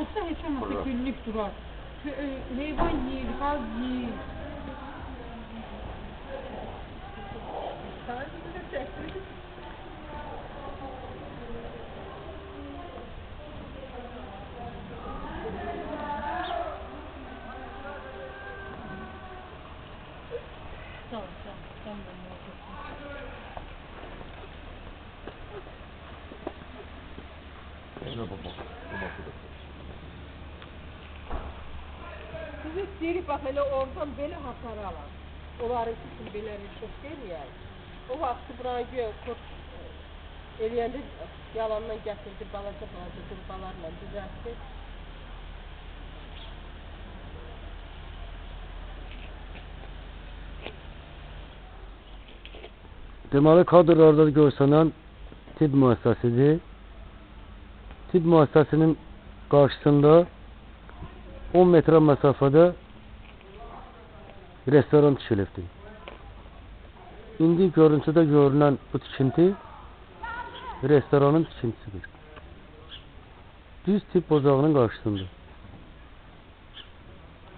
olsa heç olmasa günlük durar. Heyvan yiyir, qaz yiyir. Biz deyirik, bax, elə oradan belə hasar alar. Onların üçün belə reşok deyil yəni. O vaxtı buranı kurt eləyəndə yalandan gətirdi, balaca qurbalarla düzəltdi. Deməli, kadrlarda görsənən tibb müəssisəsidir. Tibb müəssisəsinin qarşısında 10 metre məsafədə restoran tikilibdir. İndi görüntüdə görünən bu tikinti restoranın tikintisidir. Düz tibb ocağının qarşısında.